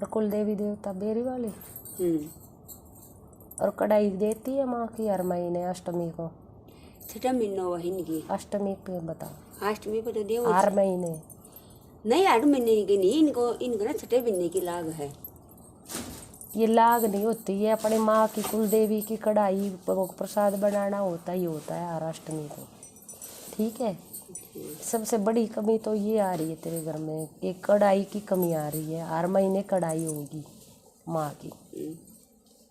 और कुल देवी देवता बेरी वाली। और कढ़ाई देती है माँ की हर महीने अष्टमी को। छठा महीना हुआ इनकी। अष्टमी पे बताओ। अष्टमी पे तो दे हर महीने नहीं, 8 महीने की नहीं, इनको ना छठे महीने की लाग है। ये लाग नहीं होती है, अपनी माँ की कुल देवी की कढ़ाई प्रसाद बनाना होता ही होता है हर अष्टमी को। ठीक है। सबसे बड़ी कमी तो ये आ रही है तेरे घर में, एक कढ़ाई की कमी आ रही है। हर महीने कढ़ाई होगी माँ की।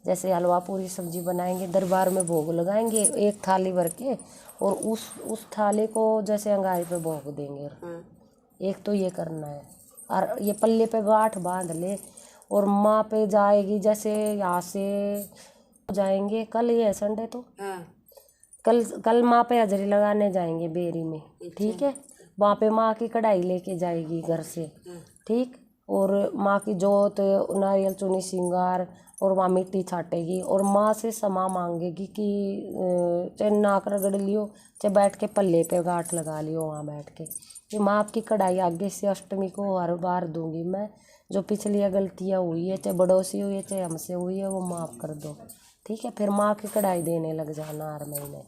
जैसे हलवा पूरी सब्जी बनाएंगे, दरबार में भोग लगाएंगे एक थाली भर के, और उस थाली को जैसे अंगारी पे भोग देंगे। एक तो ये करना है। और ये पल्ले पे गांठ बांध ले, और माँ पे जाएगी। जैसे यहाँ से जाएंगे, कल ये है संडे, तो कल माँ पे हाजरी लगाने जाएंगे बेरी में। ठीक है। वहाँ पे माँ की कढ़ाई लेके जाएगी घर से। ठीक। और माँ की जोत, नारियल चुनी श्रृंगार, और वहाँ मिट्टी छाटेगी, और माँ से क्षमा मांगेगी कि चाहे नाक रगड़ लियो, चाहे बैठ के पल्ले पे गांठ लगा लियो वहाँ बैठ के, कि माँ आपकी कढ़ाई आगे से अष्टमी को हर बार दूंगी मैं। जो पिछली गलतियाँ हुई है, चाहे बड़ों से हुई है चाहे हमसे हुई है, वो माफ़ कर दो। ठीक है। फिर माँ की कढ़ाई देने लग जाना हर महीने।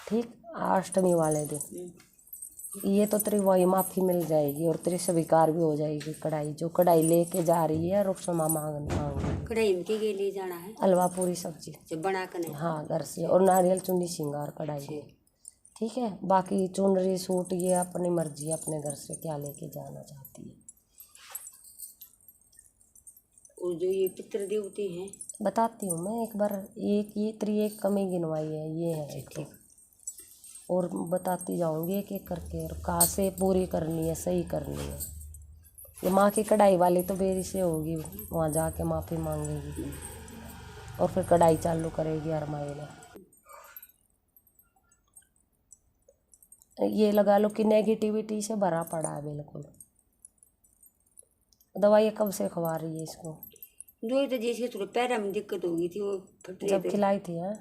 ठीक। अष्टमी वाले दिन ये तो तेरी वही माफ़ी मिल जाएगी, और तेरी स्वीकार भी हो जाएगी कढ़ाई, जो कढ़ाई लेके जा रही है। और क्षमा मांग कढ़ाई इनके के लिए जाना है, हलवा पूरी सब्जी बना कर। हाँ, घर से, और नारियल चुन्नी श्रृंगार कढ़ाई में। ठीक है। बाकी चुनरी सूट ये अपनी मर्जी, अपने घर से क्या लेके जाना चाहती है। और जो ये पितृ देवते हैं, बताती हूँ मैं एक बार। एक ये तेरी एक कमी गिनवाई है, ये है एक तो, और बताती जाऊँगी एक एक करके, और कहाँ से पूरी करनी है, सही करनी है। ये माँ की कढ़ाई वाली तो बेरी से होगी, वहाँ जाके माफ़ी मांगेगी, और फिर कढ़ाई चालू करेगी हर महीने। ये लगा लो कि नेगेटिविटी से भरा पड़ा है बिल्कुल। दवाई कब से खवा रही है इसको? जो तो जैसे थोड़ा पैर में दिक्कत हो गई थी, वो फट रहे जब थे। खिलाई थी। हाँ।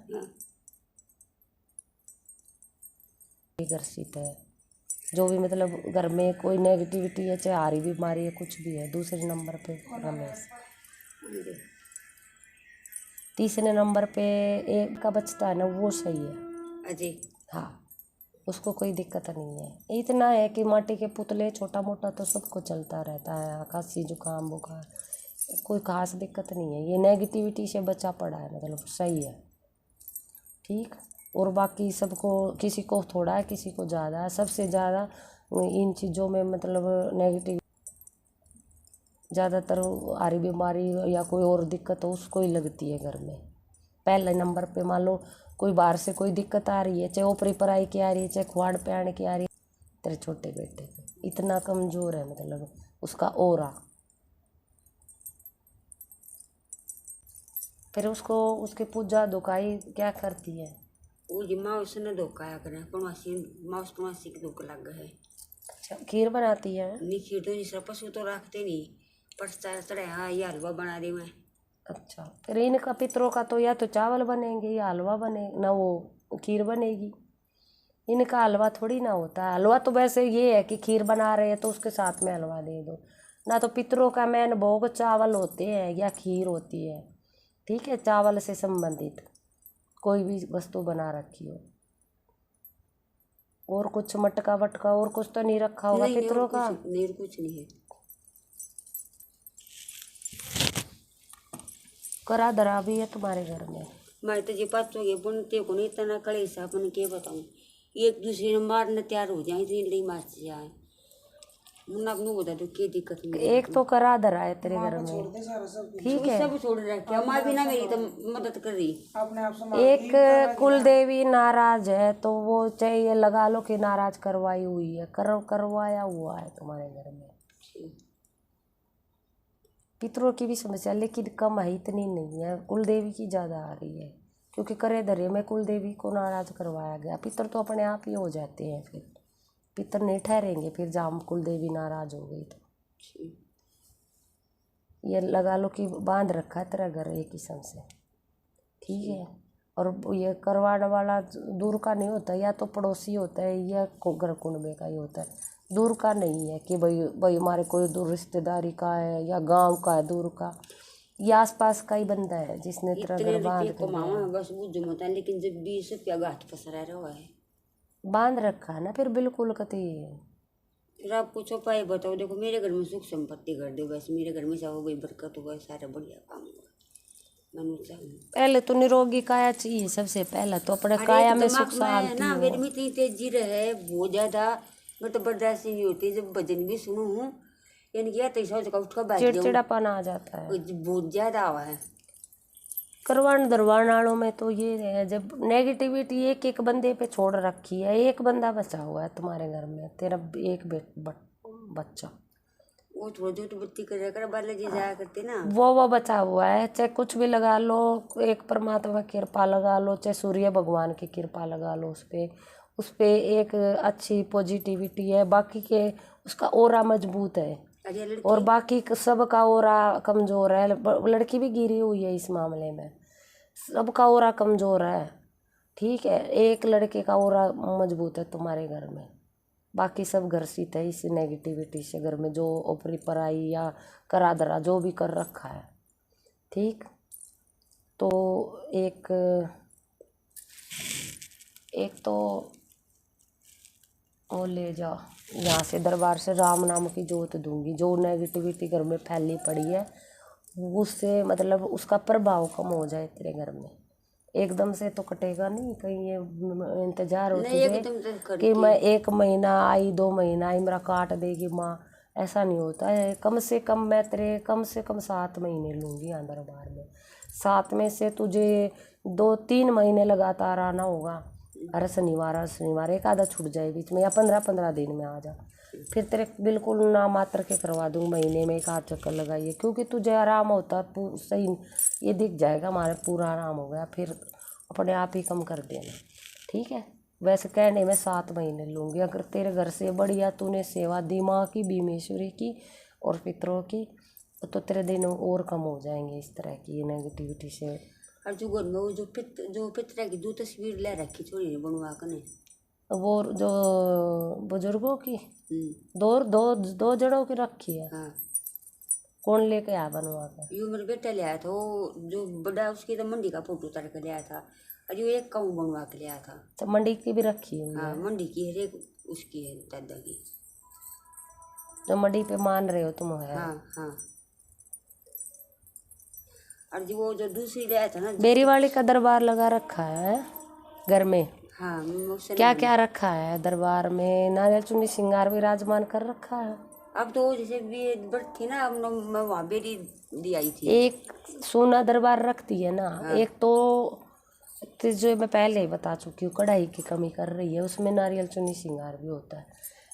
ग्रसित है जो भी, मतलब घर में कोई नेगेटिविटी है, चाहे हारी बीमारी है, कुछ भी है। दूसरे नंबर पे रमेश, तीसरे नंबर पे एक का बचता है ना, वो सही है अजय। हाँ, उसको कोई दिक्कत नहीं है। इतना है कि माटी के पुतले छोटा मोटा तो सबको चलता रहता है, खांसी जुकाम बुखार, कोई खास दिक्कत नहीं है। ये नेगेटिविटी से बचा पड़ा है, मतलब सही है। ठीक। और बाकी सबको, किसी को थोड़ा है किसी को ज़्यादा है। सबसे ज़्यादा इन चीज़ों में मतलब नेगेटिव, ज़्यादातर हारी बीमारी या कोई और दिक्कत हो उसको ही लगती है घर में। पहले नंबर पे मान लो कोई बाहर से कोई दिक्कत आ रही है, चाहे ओपरी पराई की आ रही है, चाहे खुआड़ पैण की आ रही है, तेरे छोटे बेटे पे इतना कमज़ोर है, मतलब उसका ओरा। फिर उसको उसकी पूजा दुकाई क्या करती है? वो जी माउस ने धोखा करे, पड़वासी माउस पड़वासी के धोखा लग गए। अच्छा, खीर बनाती है? नहीं, खीर तो जिस पशु तो रखते नहीं, पर चढ़े हाँ ये हलवा बना दे मैं। अच्छा, फिर इनका पितरों का तो या तो चावल बनेंगे या हलवा बने ना, वो खीर बनेगी। इनका हलवा थोड़ी ना होता है। हलवा तो वैसे ये है कि खीर बना रहे हैं तो उसके साथ में हलवा दे दो ना। तो पितरों का मेन भोग चावल होते हैं या खीर होती है। ठीक है। चावल से संबंधित कोई भी वस्तु बना रखी हो, और कुछ मटका वटका और कुछ तो नहीं रखा होगा पितरों का? नहीं, कुछ नहीं है। करा धरा भी है तुम्हारे घर में? मैं तो ये बात हो बुनते को नहीं इतना कड़े से अपन के बताऊँ, एक दूसरे ने मारने तैयार हो जाए, इतनी लड़ी मार जाए, मुन्ना को नहीं होता तो क्या दिक्कत नहीं। एक तो करा धरा है तेरे घर में। ठीक है। सब छोड़ रखा, माँ भी ना मेरी तो मदद कर रही। एक कुल देवी नाराज है तो वो चाहे ये लगा लो कि नाराज करवाई हुई है, करवाया हुआ है तुम्हारे घर में। पितरों की भी समस्या लेकिन कम है, इतनी नहीं है। कुल देवी की ज़्यादा आ रही है, क्योंकि करे धरे में कुल देवी को नाराज करवाया गया। पितर तो अपने आप ही हो जाते हैं, फिर पितर नहीं ठहरेंगे फिर जाम कुल देवी नाराज हो गई तो। ये लगा लो कि बांध रखा है तेरा घर एक किस्म से। ठीक है। और ये करवाने वाला दूर का नहीं होता, या तो पड़ोसी होता है या घर कुंडबे का ही होता है। दूर का नहीं है कि भाई भाई हमारे कोई दूर रिश्तेदारी का है या गांव का है दूर का, ये आसपास का ही बंदा है जिसने तेरा इतने घर बांध रुपये के कमावा दिया। बस बुझ मता, लेकिन जब 20 रुपया गाठ पसरा रहा है बांध रखा है ना फिर बिल्कुल कति। फिर आप कुछ उपाय बताओ। देखो मेरे घर में सुख संपत्ति कर दो बस, मेरे घर में सब गई बरकत हुआ, सारा बढ़िया काम हुआ मनु चाहिए। पहले तो निरोगी काया चाहिए, सबसे पहला तो अपने अरे काया एक में दिमाग सुख में शांति ना हो। मेरे में इतनी तेजी रहे बहुत ज्यादा, मैं तो बर्दाश्त ही नहीं होती। जब भजन भी सुनू हूँ यानी कि ऐसे सोच का उठ कर बैठ जाऊँ, चिड़चिड़ापन आ जाता है। बहुत ज्यादा हुआ है। करवान दरवान वालों में तो ये है, जब नेगेटिविटी एक एक बंदे पे छोड़ रखी है, एक बंदा बचा हुआ है तुम्हारे घर में, तेरा एक बच्चा, वो थोड़ा जो तो बत्ती कर बालाजी जाया करते ना, वो बचा हुआ है। चाहे कुछ भी लगा लो, एक परमात्मा की कृपा लगा लो, चाहे सूर्य भगवान की कृपा लगा लो, उस पे एक अच्छी पॉजिटिविटी है। बाकी के उसका ओरा मजबूत है अरे और लड़की बाकी सबका ओरा कमजोर है। लड़की भी गिरी हुई है इस मामले में, सबका ओरा कमजोर है। ठीक है, एक लड़के का ओरा मजबूत है तुम्हारे घर में, बाकी सब घर्षित है इस नेगेटिविटी से। घर में जो ऊपरी पराई या करा धरा जो भी कर रखा है। ठीक, तो एक तो वो ले जाओ यहाँ से, दरबार से राम नाम की जोत दूंगी। जो नेगेटिविटी घर में फैली पड़ी है उससे मतलब उसका प्रभाव कम हो जाए तेरे घर में। एकदम से तो कटेगा नहीं, कहीं ये इंतजार हो नहीं तुझे एकदम तो कि मैं 1 महीना आई 2 महीना आई मेरा काट देगी माँ, ऐसा नहीं होता है। कम से कम मैं तेरे कम से कम 7 महीने लूँगी यहाँ दरबार में। 7 में से तुझे 2-3 महीने लगातार आना होगा। हर शनिवार एक आधा छूट जाए बीच में, या 15-15 दिन में आ जा। फिर तेरे बिल्कुल ना मात्र के करवा दूँ, महीने में 1 आध चक्कर लगाइए, क्योंकि तुझे आराम होता सही ये दिख जाएगा हमारे पूरा आराम हो गया, फिर अपने आप ही कम कर देना। ठीक है, वैसे कहने में 7 महीने लूँगी। अगर तेरे घर से बढ़िया तूने सेवा दी माँ की, भीमेश्वरी की और पितरों की, तो तेरे दिन और कम हो जाएंगे इस तरह की नेगेटिविटी से। और जो घर में वो जो पितरा की 2 तस्वीर ले रखी छोड़ी ने बनवा कर ने, वो जो बुजुर्गों की 2 जड़ों की रखी है। हाँ कौन लेके आया बनवा कर? यो मेरा बेटा ले आया था। वो जो बड़ा उसकी तो मंडी का फोटो उतार कर ले आया था, और यो एक काऊ बनवा के ले आया था। तो मंडी की भी रखी हुई हाँ है? मंडी की हर एक उसकी है दादा की। जो मंडी पे मान रहे हो तुम है? हाँ हाँ। और जो वो जो दूसरी ले आया था ना, बेरी वाली का दरबार लगा रखा है घर में? हाँ क्या क्या रखा है दरबार में? नारियल चुन्नी श्रृंगार विराजमान कर रखा है। अब तो जैसे भी बट थी ना, अब मैं वहाँ बेरी दी आई थी। एक सोना दरबार रखती है ना, एक तो जो मैं पहले ही बता चुकी हूँ कढ़ाई की कमी कर रही है, उसमें नारियल चुन्नी श्रृंगार भी होता है।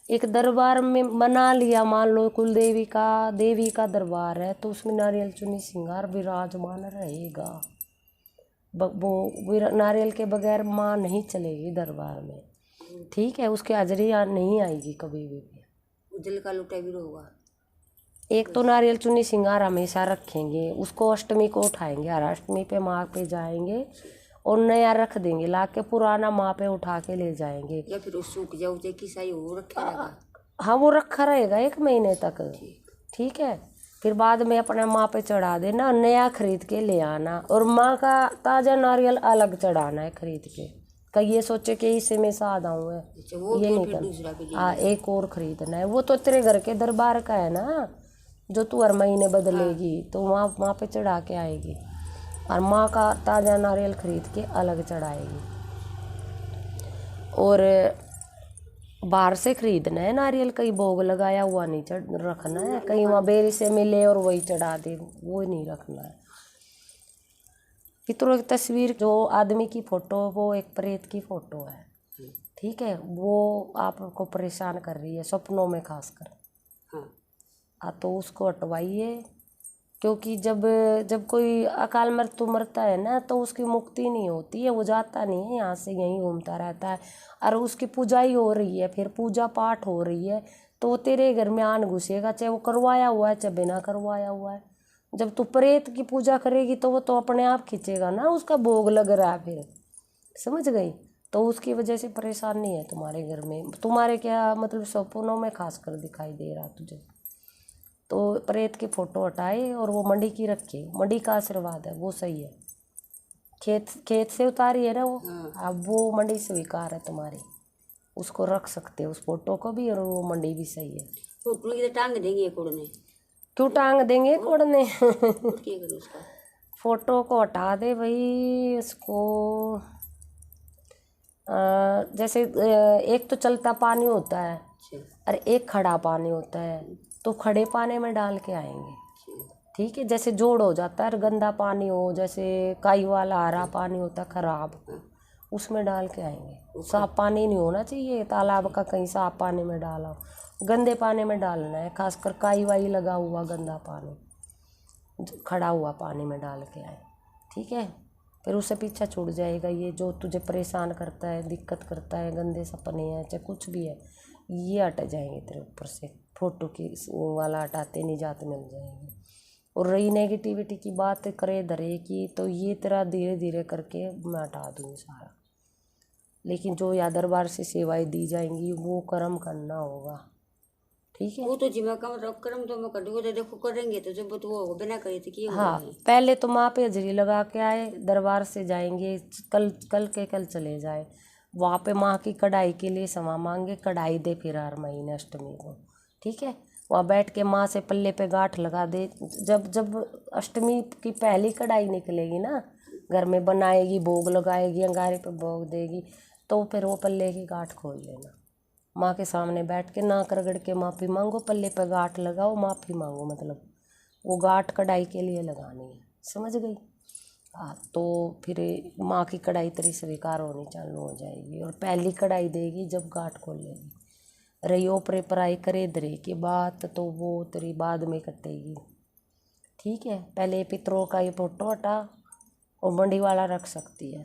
एक दरबार में बना लिया, मान लो कुल देवी का दरबार है, तो उसमें नारियल चुन्नी श्रृंगार विराजमान रहेगा। वो नारियल के बगैर माँ नहीं चलेगी दरबार में। ठीक है, उसकी हाजिरी नहीं आएगी कभी भी। जल का लोटा भी होगा। एक तो नारियल चुन्नी श्रृंगार हमेशा रखेंगे, उसको अष्टमी को उठाएंगे, हर अष्टमी पे माँ पे जाएंगे और नया रख देंगे, ला के पुराना माँ पे उठा के ले जाएंगे। या फिर वो सूख जाओ चाहे किसा ही वो रखा रहेगा। हाँ, वो रखा रहेगा 1 महीने तक। ठीक है, फिर बाद में अपने माँ पे चढ़ा देना, नया खरीद के ले आना, और माँ का ताज़ा नारियल अलग चढ़ाना है खरीद के। कहीं ये सोचे कि इसे में सादा हूँ है, ये नहीं करना। हाँ, एक और खरीदना है। वो तो तेरे घर के दरबार का है ना, जो तू हर महीने बदलेगी, तो वहाँ पे चढ़ा के आएगी, और माँ का ताज़ा नारियल खरीद के अलग चढ़ाएगी। और बाहर से खरीदना है नारियल, कहीं भोग लगाया हुआ नहीं रखना है, कहीं वहाँ बेरी से मिले और वही चढ़ा दे, वो नहीं रखना है। पितरों की तस्वीर, जो आदमी की फ़ोटो, वो एक प्रेत की फ़ोटो है। ठीक है, वो आपको परेशान कर रही है सपनों में खासकर। हाँ, तो उसको हटवाइए, क्योंकि जब कोई अकाल मृत्यु मरता है ना, तो उसकी मुक्ति नहीं होती है, वो जाता नहीं है यहाँ से, यहीं घूमता रहता है। और उसकी पूजाई हो रही है, फिर पूजा पाठ हो रही है, तो वो तेरे घर में आन घुसेगा, चाहे वो करवाया हुआ है चाहे बिना करवाया हुआ है। जब तू प्रेत की पूजा करेगी तो वो तो अपने आप खींचेगा ना, उसका भोग लग रहा है, फिर समझ गई? तो उसकी वजह से परेशानी है तुम्हारे घर में। तुम्हारे क्या मतलब सपनों में खासकर दिखाई दे रहा तुझे। तो प्रेत की फ़ोटो हटाए और वो मंडी की रखे, मंडी का आशीर्वाद है वो सही है। खेत से उतारी है ना वो, अब वो मंडी स्वीकार है तुम्हारी, उसको रख सकते हो उस फोटो को भी, और वो मंडी भी सही है। फोटो की टांग देंगे कोड़ने? क्यों टांग देंगे कोड़ने? क्या करूँ उसका? फोटो को हटा दे भाई उसको। जैसे एक तो चलता पानी होता है और एक खड़ा पानी होता है, तो खड़े पानी में डाल के आएंगे, ठीक है। जैसे जोड़ हो जाता है, गंदा पानी हो, जैसे काई वाला हरा पानी होता खराब, उसमें डाल के आएंगे। साफ पानी नहीं होना चाहिए तालाब का, कहीं साफ पानी में डाला, गंदे पानी में डालना है, खासकर काई वाई लगा हुआ गंदा पानी, खड़ा हुआ पानी में डाल के आए, ठीक है। फिर उससे पीछा छूट जाएगा ये जो तुझे परेशान करता है, दिक्कत करता है, गंदे सपने हैं चाहे कुछ भी है, ये हट जाएंगे तेरे ऊपर से। फोटो की वाला हटाते निजात मिल जाएगी। और रही नेगेटिविटी की बात करे धरे की, तो ये तेरा धीरे धीरे करके मैं हटा दूँगी सारा। लेकिन जो या दरबार से सेवाएं दी जाएंगी वो कर्म करना होगा, ठीक है। वो तो जिम्मे कर्म तो मैं कर दूँगा, तो देखो करेंगे तो जब तो वो बिना करे तो क्या हाँ, पहले तो माँ पे हाजरी लगा के आए, दरबार से जाएंगे, कल चले जाए वहाँ पे माँ की कढ़ाई के लिए क्षमा मांगे, कढ़ाई दे फिर हर महीने अष्टमी को, ठीक है। वहाँ बैठ के माँ से पल्ले पे गांठ लगा दे। जब अष्टमी की पहली कढ़ाई निकलेगी ना, घर में बनाएगी, भोग लगाएगी, अंगारे पे भोग देगी, तो फिर वो पल्ले की गांठ खोल लेना। माँ के सामने बैठ के नाक रगड़ के माफ़ी मांगो, पल्ले पे गांठ लगाओ, माफ़ी मांगो, मतलब वो गांठ कढ़ाई के लिए लगानी है, समझ गई। हाँ, तो फिर माँ की कढ़ाई तेरी स्वीकार होनी चालू हो जाएगी, और पहली कढ़ाई देगी जब गांठ खोल लेगी। रही ओपरे पराई करे दरे की बात, तो वो तेरी बाद में कटेगी, ठीक है। पहले पितरों का ये फोटो हटा और मंडी वाला रख सकती है।